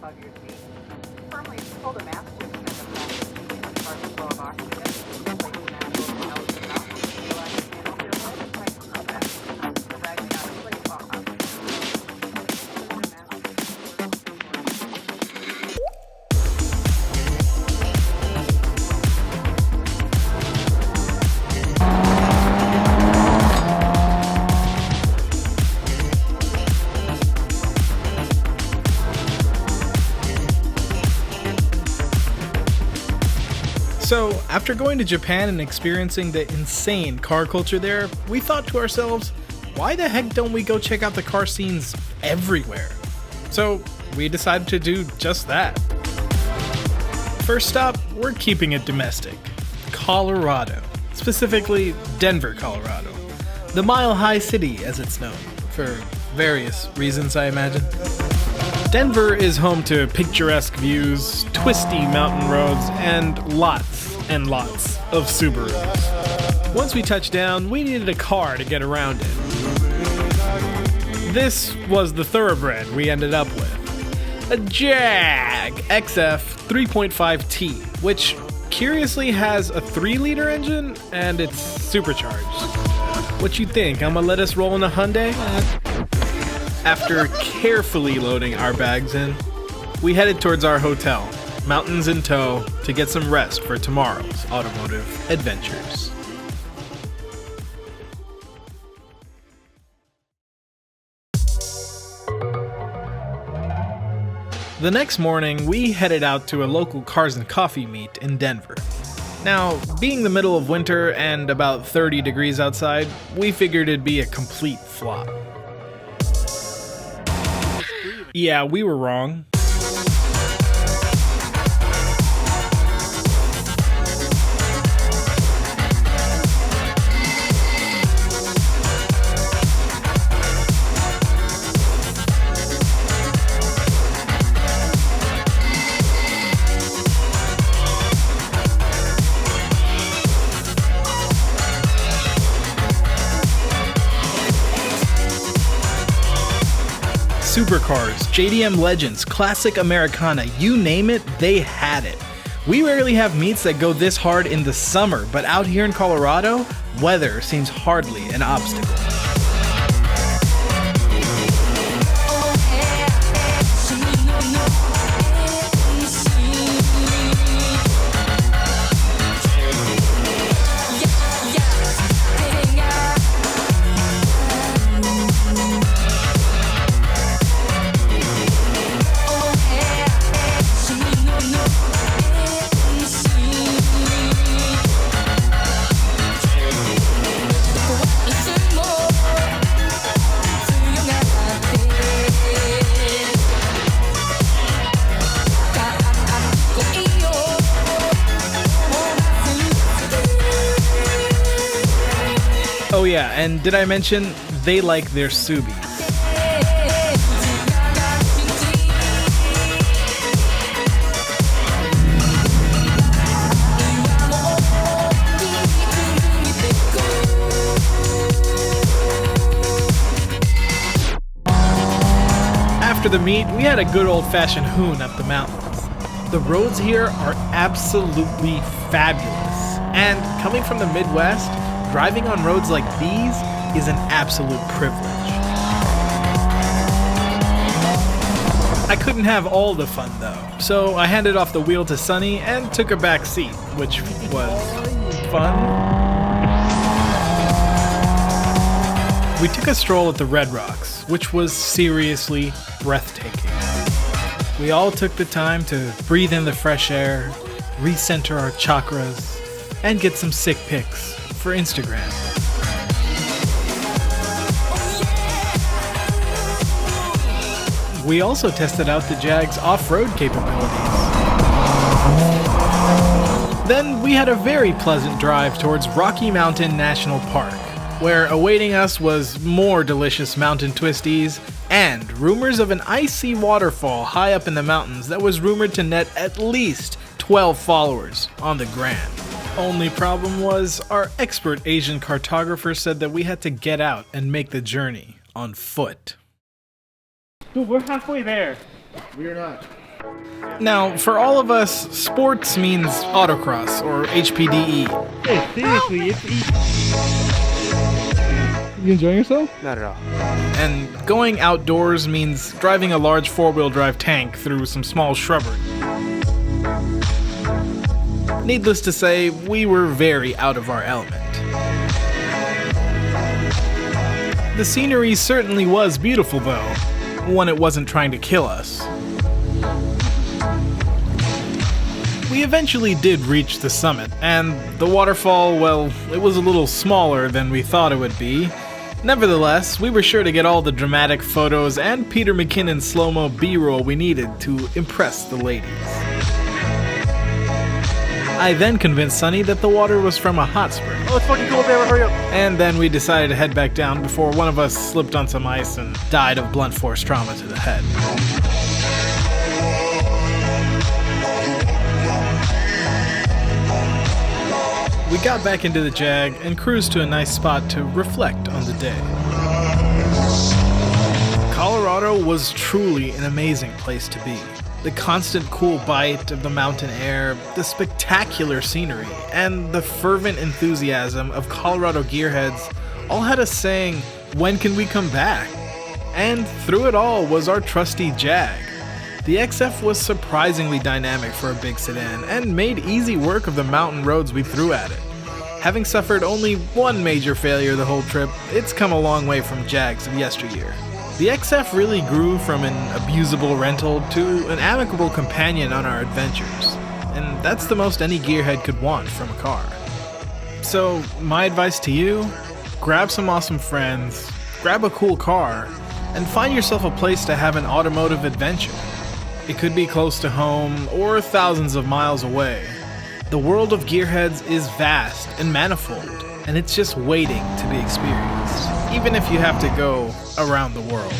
above your seat. Firmly pull the mask to extend the plastic and start the flow of oxygen. Place the mask over the nose and mouth. Allow your handle to avoid the tight contact. The bag down and place while up. So, after going to Japan and experiencing the insane car culture there, we thought to ourselves, why the heck don't we go check out the car scenes everywhere? So, we decided to do just that. First stop, we're keeping it domestic. Colorado. Specifically, Denver, Colorado. The Mile High City, as it's known, for various reasons, I imagine. Denver is home to picturesque views, twisty mountain roads, and lots of Subarus. Once we touched down, we needed a car to get around it. This was the thoroughbred we ended up with. A Jag XF 3.5T, which curiously has a 3-liter engine and it's supercharged. What you think, I'ma let us roll in a Hyundai? After carefully loading our bags in, we headed towards our hotel, mountains in tow, to get some rest for tomorrow's automotive adventures. The next morning, we headed out to a local cars and coffee meet in Denver. Now, being the middle of winter and about 30 degrees outside, we figured it'd be a complete flop. Yeah, we were wrong. Supercars, JDM Legends, Classic Americana, you name it, they had it. We rarely have meets that go this hard in the summer, but out here in Colorado, weather seems hardly an obstacle. Oh yeah, and did I mention they like their Subis? After the meet, we had a good old-fashioned hoon up the mountains. The roads here are absolutely fabulous, and coming from the Midwest, driving on roads like these is an absolute privilege. I couldn't have all the fun though, so I handed off the wheel to Sunny and took a back seat, which was fun. We took a stroll at the Red Rocks, which was seriously breathtaking. We all took the time to breathe in the fresh air, recenter our chakras, and get some sick pics for Instagram. We also tested out the Jag's off-road capabilities. Then we had a very pleasant drive towards Rocky Mountain National Park, where awaiting us was more delicious mountain twisties and rumors of an icy waterfall high up in the mountains that was rumored to net at least 12 followers on the gram. Only problem was, our expert Asian cartographer said that we had to get out and make the journey on foot. Dude, we're halfway there. We are not. Now, for all of us, sports means autocross or HPDE. Hey, seriously, it's easy. You enjoying yourself? Not at all. And going outdoors means driving a large four-wheel drive tank through some small shrubbery. Needless to say, we were very out of our element. The scenery certainly was beautiful though, when it wasn't trying to kill us. We eventually did reach the summit, and the waterfall, well, it was a little smaller than we thought it would be. Nevertheless, we were sure to get all the dramatic photos and Peter McKinnon slow-mo B-roll we needed to impress the ladies. I then convinced Sunny that the water was from a hot spring. Oh, it's fucking cool, baby, hurry up. And then we decided to head back down before one of us slipped on some ice and died of blunt force trauma to the head. We got back into the Jag and cruised to a nice spot to reflect on the day. Colorado was truly an amazing place to be. The constant cool bite of the mountain air, the spectacular scenery, and the fervent enthusiasm of Colorado gearheads all had us saying, when can we come back? And through it all was our trusty Jag. The XF was surprisingly dynamic for a big sedan and made easy work of the mountain roads we threw at it. Having suffered only one major failure the whole trip, it's come a long way from Jags of yesteryear. The XF really grew from an abusable rental to an amicable companion on our adventures, and that's the most any gearhead could want from a car. So, my advice to you, grab some awesome friends, grab a cool car, and find yourself a place to have an automotive adventure. It could be close to home or thousands of miles away. The world of gearheads is vast and manifold, and it's just waiting to be experienced, even if you have to go around the world.